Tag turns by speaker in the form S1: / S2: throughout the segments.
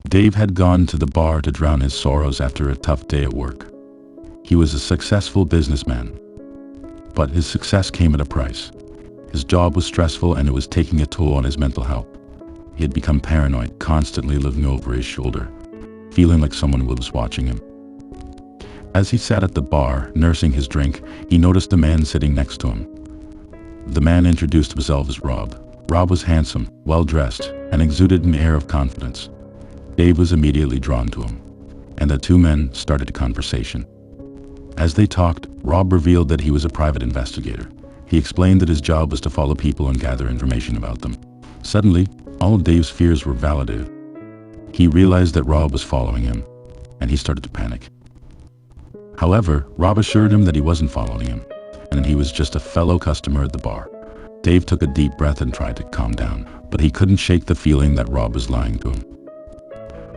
S1: Dave had gone to the bar to drown his sorrows after a tough day at work. He was a successful businessman, but his success came at a price. His job was stressful and it was taking a toll on his mental health. He had become paranoid, constantly looking over his shoulder, feeling like someone was watching him. As he sat at the bar, nursing his drink, he noticed a man sitting next to him. The man introduced himself as Rob. Rob was handsome, well-dressed, and exuded an air of confidence. Dave was immediately drawn to him, and the two men started a conversation. As they talked, Rob revealed that he was a private investigator. He explained that his job was to follow people and gather information about them. Suddenly, all of Dave's fears were validated. He realized that Rob was following him, and he started to panic. However, Rob assured him that he wasn't following him, and he was just a fellow customer at the bar. Dave took a deep breath and tried to calm down, but he couldn't shake the feeling that Rob was lying to him.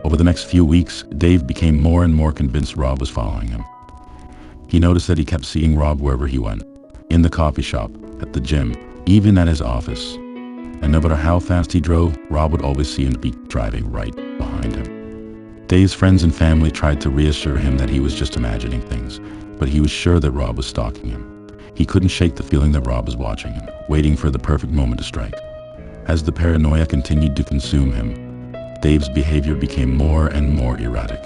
S1: Over the next few weeks, Dave became more and more convinced Rob was following him. He noticed that he kept seeing Rob wherever he went, in the coffee shop, at the gym, even at his office. And no matter how fast he drove, Rob would always seem to be driving right behind him. Dave's friends and family tried to reassure him that he was just imagining things, but he was sure that Rob was stalking him. He couldn't shake the feeling that Rob was watching him, waiting for the perfect moment to strike. As the paranoia continued to consume him, Dave's behavior became more and more erratic.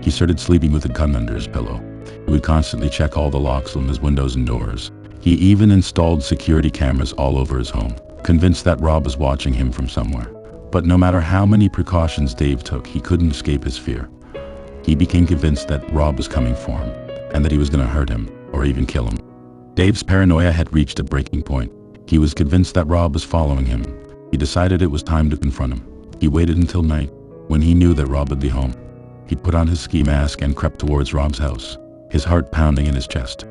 S1: He started sleeping with a gun under his pillow. He would constantly check all the locks on his windows and doors. He even installed security cameras all over his home, convinced that Rob was watching him from somewhere. But no matter how many precautions Dave took, he couldn't escape his fear. He became convinced that Rob was coming for him, and that he was going to hurt him, or even kill him. Dave's paranoia had reached a breaking point. He was convinced that Rob was following him. He decided it was time to confront him. He waited until night, when he knew that Rob would be home. He put on his ski mask and crept towards Rob's house, his heart pounding in his chest.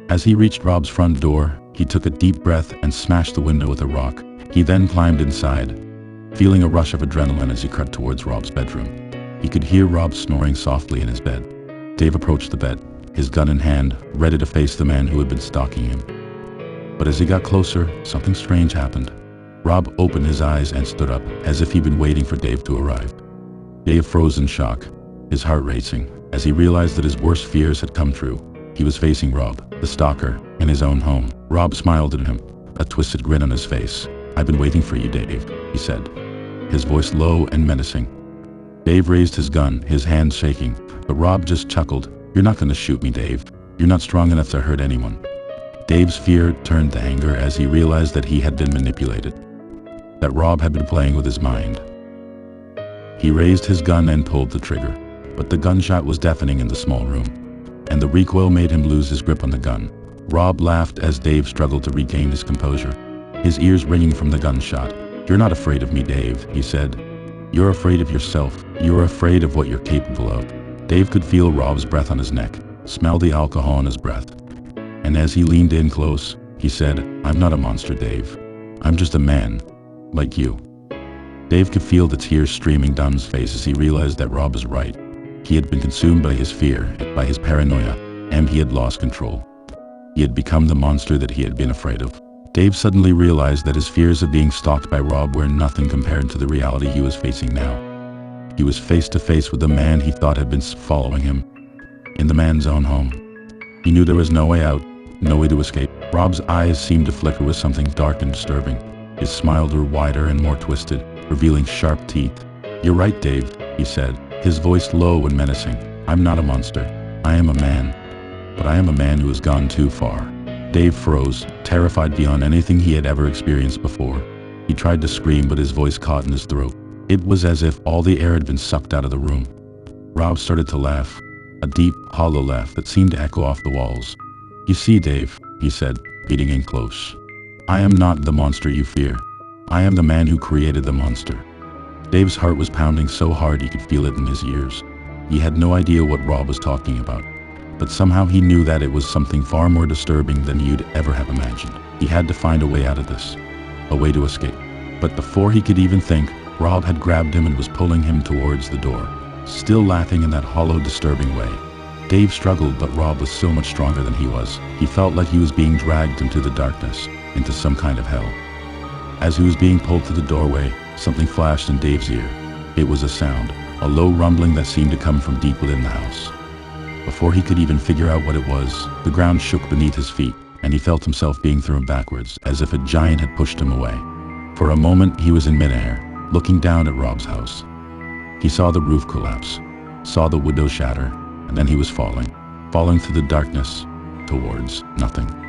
S1: As he reached Rob's front door, he took a deep breath and smashed the window with a rock. He then climbed inside, feeling a rush of adrenaline as he crept towards Rob's bedroom. He could hear Rob snoring softly in his bed. Dave approached the bed, his gun in hand, ready to face the man who had been stalking him. But as he got closer, something strange happened. Rob opened his eyes and stood up, as if he'd been waiting for Dave to arrive. Dave froze in shock, his heart racing, as he realized that his worst fears had come true. He was facing Rob, the stalker, in his own home. Rob smiled at him, a twisted grin on his face. "I've been waiting for you, Dave," he said, his voice low and menacing. Dave raised his gun, his hands shaking, but Rob just chuckled. "You're not going to shoot me, Dave. You're not strong enough to hurt anyone." Dave's fear turned to anger as he realized that he had been manipulated, that Rob had been playing with his mind. He raised his gun and pulled the trigger, but the gunshot was deafening in the small room, and the recoil made him lose his grip on the gun. Rob laughed as Dave struggled to regain his composure, his ears ringing from the gunshot. "You're not afraid of me, Dave," he said. "You're afraid of yourself. You're afraid of what you're capable of." Dave could feel Rob's breath on his neck, smell the alcohol in his breath. And as he leaned in close, he said, "I'm not a monster, Dave. I'm just a man, like you." Dave could feel the tears streaming down his face as he realized that Rob was right. He had been consumed by his fear, by his paranoia, and he had lost control. He had become the monster that he had been afraid of. Dave suddenly realized that his fears of being stalked by Rob were nothing compared to the reality he was facing now. He was face to face with the man he thought had been following him, in the man's own home. He knew there was no way out, no way to escape. Rob's eyes seemed to flicker with something dark and disturbing. His smile grew wider and more twisted, revealing sharp teeth. "You're right, Dave," he said, his voice low and menacing. "I'm not a monster. I am a man. But I am a man who has gone too far." Dave froze, terrified beyond anything he had ever experienced before. He tried to scream, but his voice caught in his throat. It was as if all the air had been sucked out of the room. Rob started to laugh, a deep, hollow laugh that seemed to echo off the walls. "You see, Dave," he said, beating in close, "I am not the monster you fear. I am the man who created the monster." Dave's heart was pounding so hard he could feel it in his ears. He had no idea what Rob was talking about, but somehow he knew that it was something far more disturbing than you'd ever have imagined. He had to find a way out of this, a way to escape. But before he could even think, Rob had grabbed him and was pulling him towards the door, still laughing in that hollow, disturbing way. Dave struggled, but Rob was so much stronger than he was. He felt like he was being dragged into the darkness, into some kind of hell. As he was being pulled to the doorway, something flashed in Dave's ear. It was a sound, a low rumbling that seemed to come from deep within the house. Before he could even figure out what it was, the ground shook beneath his feet, and he felt himself being thrown backwards, as if a giant had pushed him away. For a moment, he was in midair, looking down at Rob's house. He saw the roof collapse, saw the window shatter, and then he was falling through the darkness, towards nothing.